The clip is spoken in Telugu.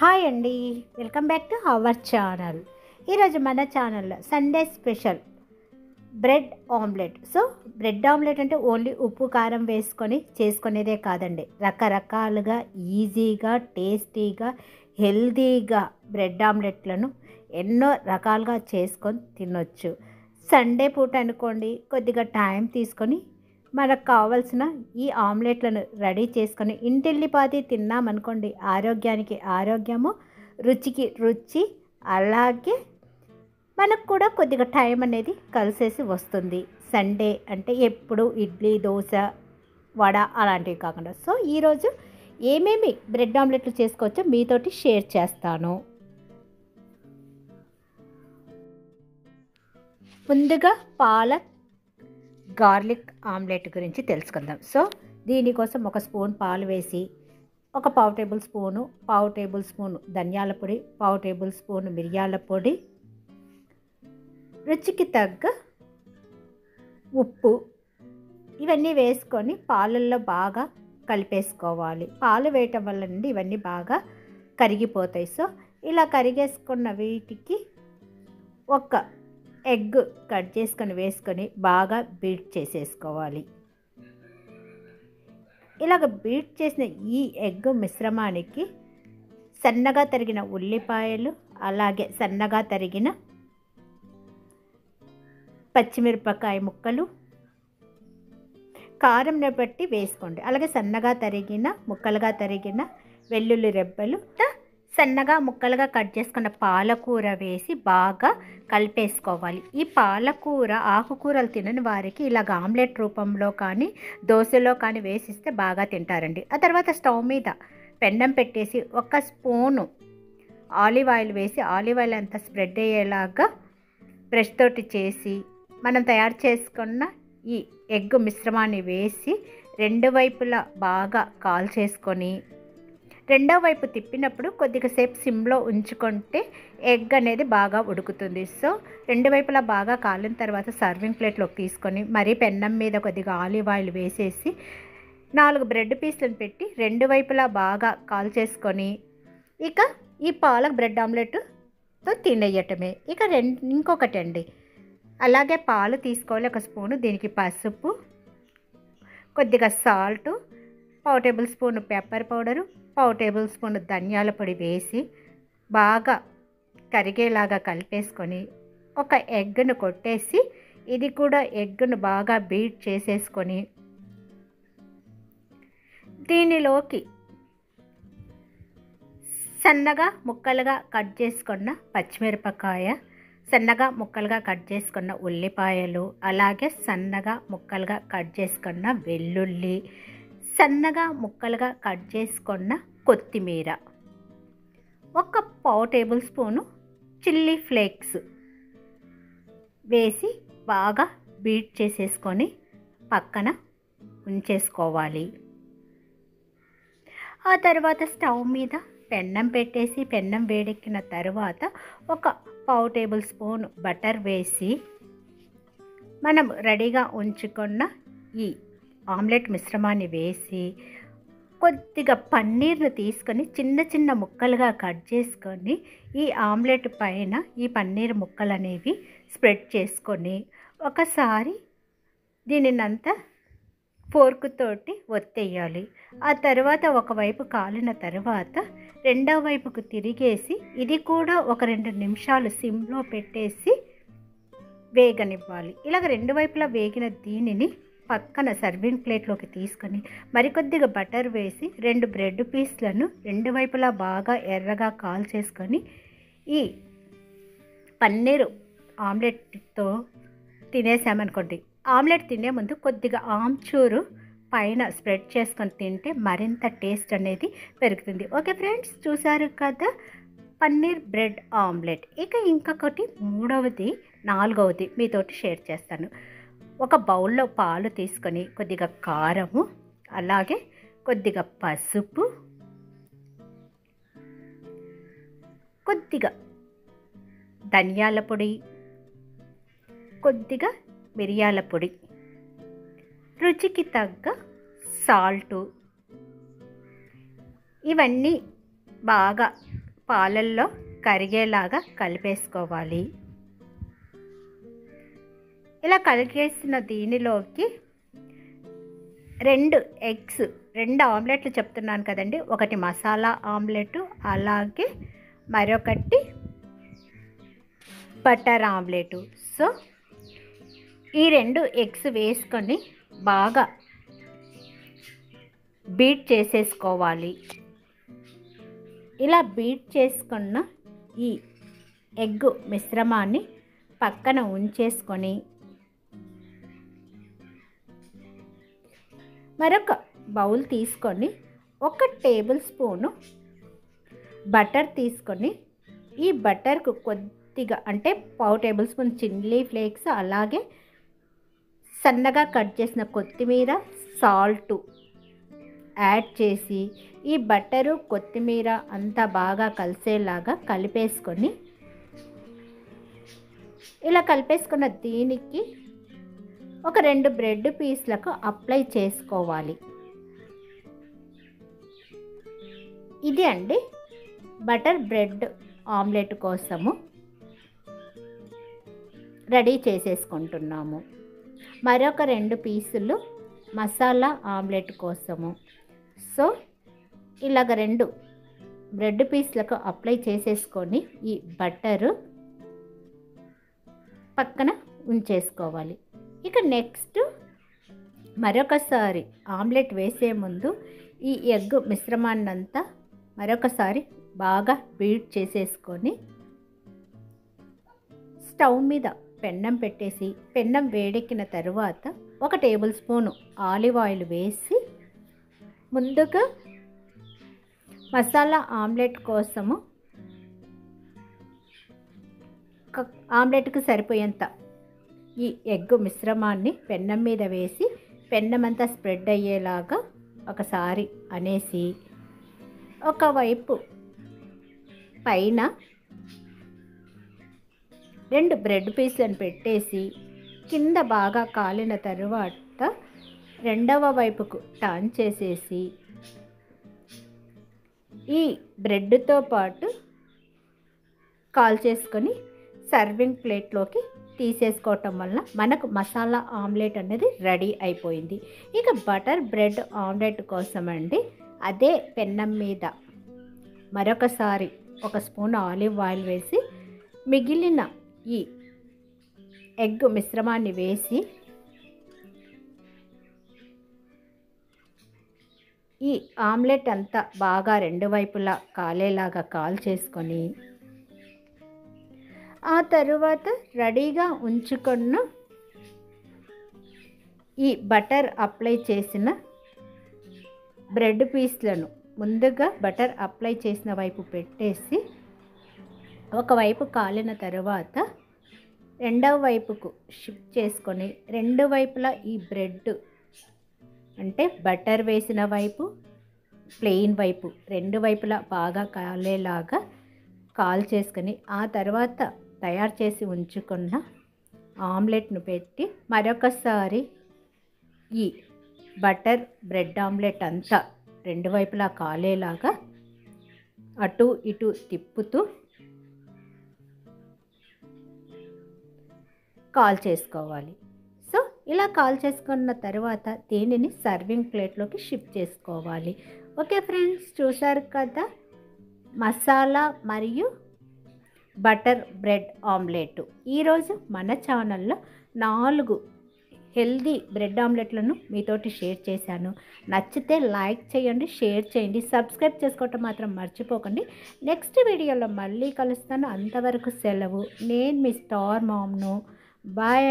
హాయ్ అండి, welcome back to our channel. ఈరోజు మన ఛానల్లో Sunday special bread omelette. So bread omelette అంటే ఓన్లీ ఉప్పు కారం వేసుకొని చేసుకునేదే కాదండి, రకరకాలుగా ఈజీగా టేస్టీగా హెల్తీగా బ్రెడ్ ఆమ్లెట్లను ఎన్నో రకాలుగా చేసుకొని తినొచ్చు. సండే పూట అనుకోండి, కొద్దిగా టైం తీసుకొని మనకు కావాల్సిన ఈ ఆమ్లెట్లను రెడీ చేసుకొని ఇంటిల్లిపాది తిన్నామనుకోండి, ఆరోగ్యానికి ఆరోగ్యము, రుచికి రుచి, అలాగే మనకు కూడా కొద్దిగా టైం అనేది కలిసేసి వస్తుంది. సండే అంటే ఎప్పుడు ఇడ్లీ, దోశ, వడ అలాంటివి కాకుండా సో ఈరోజు ఏమేమి బ్రెడ్ ఆమ్లెట్లు చేసుకోవచ్చో మీతోటి షేర్ చేస్తాను. ముందుగా పాలక్ గార్లిక్ ఆమ్లెట్ గురించి తెలుసుకుందాం. సో దీనికోసం ఒక స్పూన్ పాలు వేసి, ఒక పావు టేబుల్ స్పూను ధనియాల పొడి, పావు టేబుల్ స్పూను మిరియాల పొడి, రుచికి తగ్గ ఉప్పు, ఇవన్నీ వేసుకొని పాలల్లో బాగా కలిపేసుకోవాలి. పాలు వేయటం వల్ల నుండి ఇవన్నీ బాగా కరిగిపోతాయి. సో ఇలా కరిగేసుకున్న వీటికి ఒక ఎగ్ కట్ చేసుకొని వేసుకొని బాగా బీట్ చేసేసుకోవాలి. ఇలాగ బీట్ చేసిన ఈ ఎగ్ మిశ్రమానికి సన్నగా తరిగిన ఉల్లిపాయలు, అలాగే సన్నగా తరిగిన పచ్చిమిరపకాయ ముక్కలు, కారంని బట్టి వేసుకోండి, అలాగే సన్నగా తరిగిన ముక్కలుగా తరిగిన వెల్లుల్లి రెబ్బలు, సన్నగా ముక్కలుగా కట్ చేసుకున్న పాలకూర వేసి బాగా కలిపేసుకోవాలి. ఈ పాలకూర ఆకుకూరలు తినని వారికి ఇలాగ ఆమ్లెట్ రూపంలో కానీ దోశలో కానీ వేసిస్తే బాగా తింటారండి. ఆ తర్వాత స్టవ్ మీద పెన్నం పెట్టేసి ఒక స్పూను ఆలివ్ ఆయిల్ వేసి, ఆలివ్ ఆయిల్ అంతా స్ప్రెడ్ అయ్యేలాగా బ్రష్ తోటి చేసి మనం తయారు చేసుకున్న ఈ ఎగ్ మిశ్రమాన్ని వేసి రెండు వైపులా బాగా కాల్చేసుకొని, రెండో వైపు తిప్పినప్పుడు కొద్దిగా సేపు సిమ్లో ఉంచుకుంటే ఎగ్ అనేది బాగా ఉడుకుతుంది. సో రెండు వైపులా బాగా కాలిన తర్వాత సర్వింగ్ ప్లేట్లోకి తీసుకొని మరీ పెన్నం మీద కొద్దిగా ఆలివ్ ఆయిల్ వేసేసి 4 బ్రెడ్ పీసులను పెట్టి రెండు వైపులా బాగా కాల్చేసుకొని ఇక ఈ పాలక్ బ్రెడ్ ఆమ్లెట్తో తినేయటమే. ఇక ఇంకొకటి అండి, అలాగే పాలు తీసుకోవాలి, ఒక స్పూను, దీనికి పసుపు, కొద్దిగా సాల్టు, పావు టేబుల్ స్పూను పెప్పర్ పౌడరు, పావు టేబుల్ స్పూన్ ధనియాల పొడి వేసి బాగా కరిగేలాగా కలిపేసుకొని ఒక ఎగ్ను కొట్టేసి ఇది కూడా ఎగ్ను బాగా బీట్ చేసేసుకొని దీనిలోకి సన్నగా ముక్కలుగా కట్ చేసుకున్న పచ్చిమిరపకాయ, సన్నగా ముక్కలుగా కట్ చేసుకున్న ఉల్లిపాయలు, అలాగే సన్నగా ముక్కలుగా కట్ చేసుకున్న వెల్లుల్లి, సన్నగా ముక్కలుగా కట్ చేసుకున్న కొత్తిమీర, ఒక పావు టేబుల్ స్పూను చిల్లీ ఫ్లేక్స్ వేసి బాగా బీట్ చేసేసుకొని పక్కన ఉంచేసుకోవాలి. ఆ తర్వాత స్టవ్ మీద పెన్నం పెట్టేసి పెన్నం వేడెక్కిన తర్వాత ఒక పావు టేబుల్ స్పూన్ బటర్ వేసి మనం రెడీగా ఉంచుకున్న ఈ ఆమ్లెట్ మిశ్రమాన్ని వేసి కొద్దిగా పన్నీర్ను తీసుకొని చిన్న చిన్న ముక్కలుగా కట్ చేసుకొని ఈ ఆమ్లెట్ పైన ఈ పన్నీర్ ముక్కలు అనేవి స్ప్రెడ్ చేసుకొని ఒకసారి దీనినంతా ఫోర్క్ తోటి ఒత్తేయాలి. ఆ తర్వాత ఒకవైపు కాలిన తర్వాత రెండో వైపుకు తిరిగేసి ఇది కూడా ఒక 2 నిమిషాలు సిమ్లో పెట్టేసి వేగనివ్వాలి. ఇలాగ రెండు వైపులా వేగిన దీనిని పక్కన సర్వింగ్ ప్లేట్లోకి తీసుకొని మరికొద్దిగా బటర్ వేసి 2 బ్రెడ్ పీస్లను రెండు వైపులా బాగా ఎర్రగా కాల్చేసుకొని ఈ పన్నీరు ఆమ్లెట్తో తినేసామనుకోండి, ఆమ్లెట్ తినే ముందు కొద్దిగా ఆమ్చూరు పైన స్ప్రెడ్ చేసుకొని తింటే మరింత టేస్ట్ అనేది పెరుగుతుంది. ఓకే ఫ్రెండ్స్, చూసారు కదా పన్నీర్ బ్రెడ్ ఆమ్లెట్. ఇక ఇంకొకటి నాలుగవది మీతోటి షేర్ చేస్తాను. ఒక బౌల్లో పాలు తీసుకొని కొద్దిగా కారము, అలాగే కొద్దిగా పసుపు, కొద్దిగా ధనియాల పొడి, కొద్దిగా మిరియాల పొడి, రుచికి తగ్గ సాల్టు, ఇవన్నీ బాగా పాలల్లో కరిగేలాగా కలిపేసుకోవాలి. ఇలా కలిగేసిన దీనిలోకి 2 ఎగ్స్, 2 ఆమ్లెట్లు చెప్తున్నాను కదండి. ఒకటి మసాలా ఆమ్లెట్, అలాగే మరొకటి బటర్ ఆమ్లెట్. సో ఈ 2 ఎగ్స్ వేసుకొని బాగా బీట్ చేసేసుకోవాలి. ఇలా బీట్ చేసుకున్న ఈ ఎగ్ మిశ్రమాన్ని పక్కన ఉంచేసుకొని మరొక బౌల్ తీసుకొని 1 టేబుల్ స్పూను బటర్ తీసుకొని ఈ బటర్కు కొద్దిగా అంటే 1/2 టేబుల్ స్పూన్ చిల్లీ ఫ్లేక్స్, అలాగే సన్నగా కట్ చేసిన కొత్తిమీర, సాల్ట్ యాడ్ చేసి ఈ బటరు కొత్తిమీర అంతా బాగా కలిసేలాగా కలిపేసుకొని ఇలా కలిపేసుకున్న దీనికి ఒక 2 బ్రెడ్ పీస్లకు అప్లై చేసుకోవాలి. ఇది అండి బటర్ బ్రెడ్ ఆమ్లెట్ కోసము రెడీ చేసేసుకుంటున్నాము. మరొక 2 పీసులు మసాలా ఆమ్లెట్ కోసము. సో ఇలాగ 2 బ్రెడ్ పీస్లకు అప్లై చేసేసుకొని ఈ బటరు పక్కన ఉంచేసుకోవాలి. ఇక నెక్స్ట్ మరొకసారి ఆమ్లెట్ వేసే ముందు ఈ ఎగ్ మిశ్రమాన్నంతా మరొకసారి బాగా బీట్ చేసేసుకొని స్టవ్ మీద పెన్నం పెట్టేసి పెన్నం వేడెక్కిన తరువాత 1 టేబుల్ స్పూను ఆలివ్ ఆయిల్ వేసి ముందుగా మసాలా ఆమ్లెట్ కోసము ఆమ్లెట్కి సరిపోయేంత ఈ ఎగ్ మిశ్రమాన్ని పెన్నం మీద వేసి పెన్నమంతా స్ప్రెడ్ అయ్యేలాగా ఒకసారి అనేసి ఒకవైపు పైన 2 బ్రెడ్ పీస్లను పెట్టేసి కింద బాగా కాలిన తరువాత రెండవ వైపుకు టర్న్ చేసేసి ఈ బ్రెడ్తో పాటు కాల్ చేసుకొని సర్వింగ్ ప్లేట్లోకి తీసేసుకోవటం వల్ల మనకు మసాలా ఆమ్లెట్ అనేది రెడీ అయిపోయింది. ఇక బటర్ బ్రెడ్ ఆమ్లెట్ కోసం అండి అదే పెన్నం మీద మరొకసారి 1 స్పూన్ ఆలివ్ ఆయిల్ వేసి మిగిలిన ఈ ఎగ్ మిశ్రమాన్ని వేసి ఈ ఆమ్లెట్ అంతా బాగా 2 వైపులా కాలేలాగా కాల్ చేసుకొని ఆ తరువాత రెడీగా ఉంచుకున్న ఈ బటర్ అప్లై చేసిన బ్రెడ్ పీస్లను ముందుగా బటర్ అప్లై చేసిన వైపు పెట్టేసి ఒకవైపు కాలిన తరువాత రెండవ వైపుకు షిఫ్ట్ చేసుకొని 2 వైపులా ఈ బ్రెడ్ అంటే బటర్ వేసిన వైపు, ప్లెయిన్ వైపు 2 వైపులా బాగా కాలేలాగా కాల్ చేసుకొని ఆ తర్వాత తయారు చేసి ఉంచుకున్న ఆమ్లెట్ను పెట్టి మరొకసారి ఈ బటర్ బ్రెడ్ ఆమ్లెట్ అంతా 2 వైపులా కాలేలాగా అటు ఇటు తిప్పుతూ కాల్ చేసుకోవాలి. సో ఇలా కాల్ చేసుకున్న తర్వాత దీనిని సర్వింగ్ ప్లేట్లోకి షిఫ్ట్ చేసుకోవాలి. ఓకే ఫ్రెండ్స్, చూసారు కదా మసాలా మరియు బటర్ బ్రెడ్ ఆమ్లెట్. ఈరోజు మన ఛానల్లో 4 హెల్దీ బ్రెడ్ ఆమ్లెట్లను మీతోటి షేర్ చేశాను. నచ్చితే లైక్ చేయండి, షేర్ చేయండి, సబ్స్క్రైబ్ చేసుకోవటం మాత్రం మర్చిపోకండి. నెక్స్ట్ వీడియోలో మళ్ళీ కలుస్తాను. అంతవరకు సెలవు. నేను మీ స్టార్ మామ్ను. బాయ్.